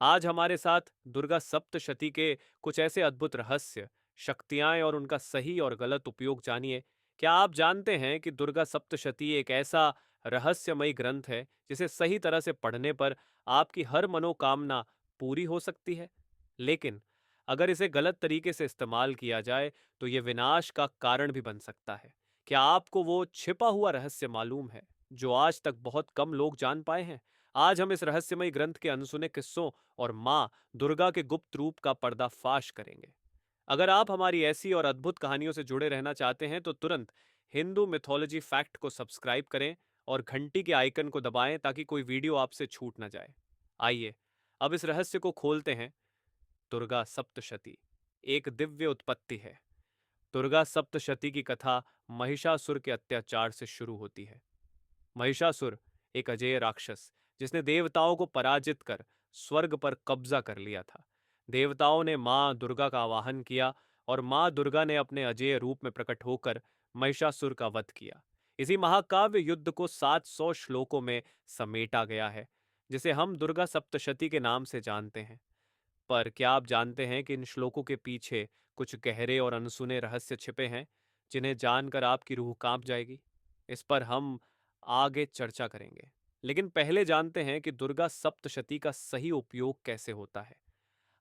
आज हमारे साथ दुर्गा सप्तशती के कुछ ऐसे अद्भुत रहस्य, शक्तियाँ और उनका सही और गलत उपयोग जानिए। क्या आप जानते हैं कि दुर्गा सप्तशती एक ऐसा रहस्यमयी ग्रंथ है जिसे सही तरह से पढ़ने पर आपकी हर मनोकामना पूरी हो सकती है? लेकिन अगर इसे गलत तरीके से इस्तेमाल किया जाए तो ये विनाश का कारण भी बन सकता है। क्या आपको वो छिपा हुआ रहस्य मालूम है जो आज तक बहुत कम लोग जान पाए हैं? आज हम इस रहस्यमयी ग्रंथ के अनसुने किस्सों और माँ दुर्गा के गुप्त रूप का पर्दाफाश करेंगे। अगर आप हमारी ऐसी और अद्भुत कहानियों से जुड़े रहना चाहते हैं तो तुरंत हिंदू मिथोलॉजी फैक्ट को सब्सक्राइब करें और घंटी के आइकन को दबाएं ताकि कोई वीडियो आपसे छूट ना जाए। आइए अब इस रहस्य को खोलते हैं। दुर्गा सप्तशती एक दिव्य उत्पत्ति है। दुर्गा सप्तशती की कथा महिषासुर के अत्याचार से शुरू होती है। महिषासुर एक अजेय राक्षस जिसने देवताओं को पराजित कर स्वर्ग पर कब्जा कर लिया था। देवताओं ने मां दुर्गा का आवाहन किया और मां दुर्गा ने अपने अजेय रूप में प्रकट होकर महिषासुर का वध किया। इसी महाकाव्य युद्ध को 700 श्लोकों में समेटा गया है, जिसे हम दुर्गा सप्तशती के नाम से जानते हैं। पर क्या आप जानते हैं कि इन श्लोकों के पीछे कुछ गहरे और अनसुने रहस्य छिपे हैं, जिन्हें जानकर आपकी रूह कांप जाएगी? इस पर हम आगे चर्चा करेंगे। लेकिन पहले जानते हैं कि दुर्गा सप्तशती का सही उपयोग कैसे होता है।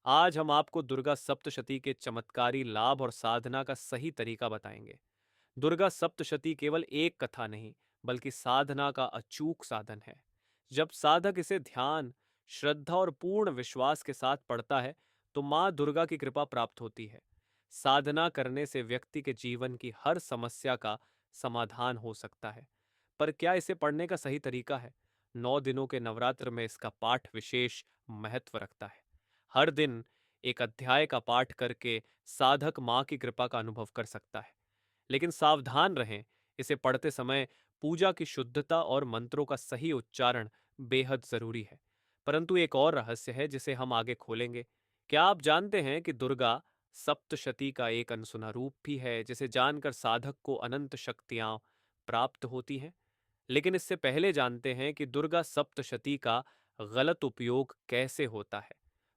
आज हम आपको दुर्गा सप्तशती के चमत्कारी लाभ और साधना का सही तरीका बताएंगे। दुर्गा सप्तशती केवल एक कथा नहीं, बल्कि साधना का अचूक साधन है। जब साधक इसे ध्यान, श्रद्धा और पूर्ण विश्वास के साथ पढ़ता है, तो मां दुर्गा की कृपा प्राप्त होती है। साधना करने से व्यक्ति के जीवन की हर समस्या का समाधान हो सकता है। पर क्या इसे पढ़ने का सही तरीका है? 9 दिनों के नवरात्र में इसका पाठ विशेष महत्व रखता है। हर दिन एक अध्याय का पाठ करके साधक मां की कृपा का अनुभव कर सकता है। लेकिन सावधान रहें, इसे पढ़ते समय पूजा की शुद्धता और मंत्रों का सही उच्चारण बेहद जरूरी है। परंतु एक और रहस्य है जिसे हम आगे खोलेंगे। क्या आप जानते हैं कि दुर्गा सप्तशती का एक अनसुना रूप भी है जिसे जानकर साधक को अनंत शक्तियां प्राप्त होती हैं? लेकिन इससे पहले जानते हैं कि दुर्गा सप्तशती का गलत उपयोग कैसे होता है।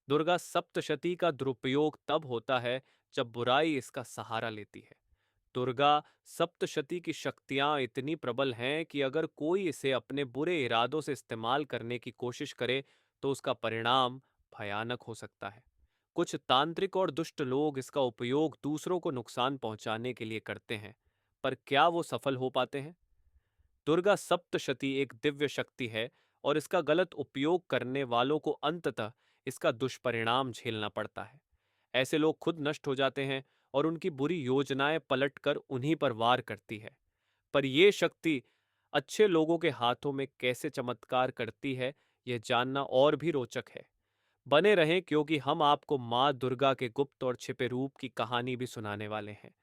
दुर्गा सप्तशती का दुरुपयोग तब होता है जब बुराई इसका सहारा लेती है। दुर्गा सप्तशती की शक्तियां इतनी प्रबल हैं कि अगर कोई इसे अपने बुरे इरादों से इस्तेमाल करने की कोशिश करे तो उसका परिणाम भयानक हो सकता है। कुछ तांत्रिक और दुष्ट लोग इसका उपयोग दूसरों को नुकसान पहुंचाने के लिए करते हैं, पर क्या वो सफल हो पाते हैं? दुर्गा सप्तशती एक दिव्य शक्ति है और इसका गलत उपयोग करने वालों को अंततः इसका दुष्परिणाम झेलना पड़ता है। ऐसे लोग खुद नष्ट हो जाते हैं और उनकी बुरी योजनाएं पलटकर उन्हीं पर वार करती है। पर यह शक्ति अच्छे लोगों के हाथों में कैसे चमत्कार करती है, यह जानना और भी रोचक है। बने रहें क्योंकि हम आपको माँ दुर्गा के गुप्त और छिपे रूप की कहानी भी सुनाने वाले हैं।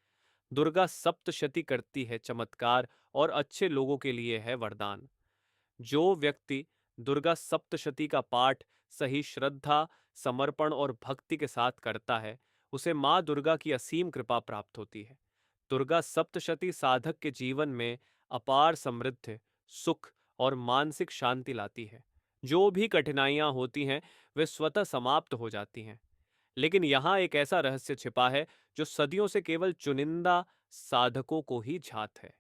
दुर्गा सप्तशती करती है चमत्कार और अच्छे लोगों के लिए है वरदान। जो व्यक्ति दुर्गा सप्तशती का पाठ सही श्रद्धा, समर्पण और भक्ति के साथ करता है, उसे माँ दुर्गा की असीम कृपा प्राप्त होती है। दुर्गा सप्तशती साधक के जीवन में अपार समृद्धि, सुख और मानसिक शांति लाती है। जो भी कठिनाइयां होती हैं, वे स्वतः समाप्त हो जाती हैं। लेकिन यहाँ एक ऐसा रहस्य छिपा है जो सदियों से केवल चुनिंदा साधकों को ही झात है।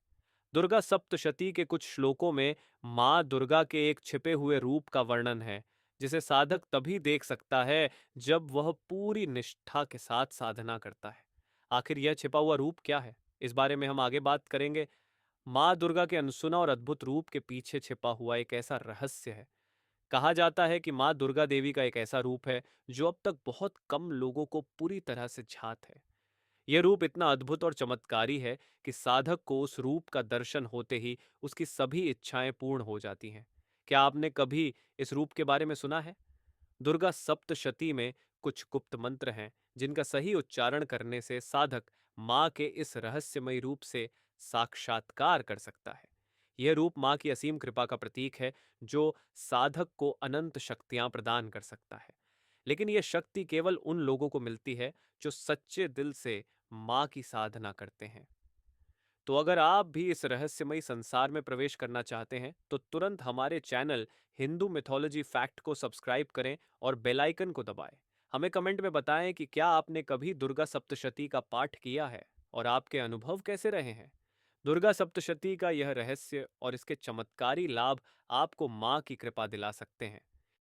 दुर्गा सप्तशती के कुछ श्लोकों में माँ दुर्गा के एक छिपे हुए रूप का वर्णन है, जिसे साधक तभी देख सकता है जब वह पूरी निष्ठा के साथ साधना करता है। आखिर यह छिपा हुआ रूप क्या है, इस बारे में हम आगे बात करेंगे। माँ दुर्गा के अनसुना और अद्भुत रूप के पीछे छिपा हुआ एक ऐसा रहस्य है। कहा जाता है कि माँ दुर्गा देवी का एक ऐसा रूप है जो अब तक बहुत कम लोगों को पूरी तरह से झात है। यह रूप इतना अद्भुत और चमत्कारी है कि साधक को उस रूप का दर्शन होते ही उसकी सभी इच्छाएं पूर्ण हो जाती हैं। क्या आपने कभी इस रूप के बारे में सुना है? दुर्गा सप्तशती में कुछ गुप्त मंत्र हैं जिनका सही उच्चारण करने से साधक माँ के इस रहस्यमयी रूप से साक्षात्कार कर सकता है। यह रूप माँ की असीम कृपा का प्रतीक है जो साधक को अनंत शक्तियां प्रदान कर सकता है। लेकिन यह शक्ति केवल उन लोगों को मिलती है जो सच्चे दिल से माँ की साधना करते हैं। तो अगर आप भी इस रहस्यमयी संसार में प्रवेश करना चाहते हैं, तो तुरंत हमारे चैनल हिंदू मिथोलॉजी फैक्ट को सब्सक्राइब करें और बेल आइकन को दबाएं। हमें कमेंट में बताएं कि क्या आपने कभी दुर्गा सप्तशती का पाठ किया है और आपके अनुभव कैसे रहे हैं। दुर्गा सप्तशती का यह रहस्य और इसके चमत्कारी लाभ आपको माँ की कृपा दिला सकते हैं।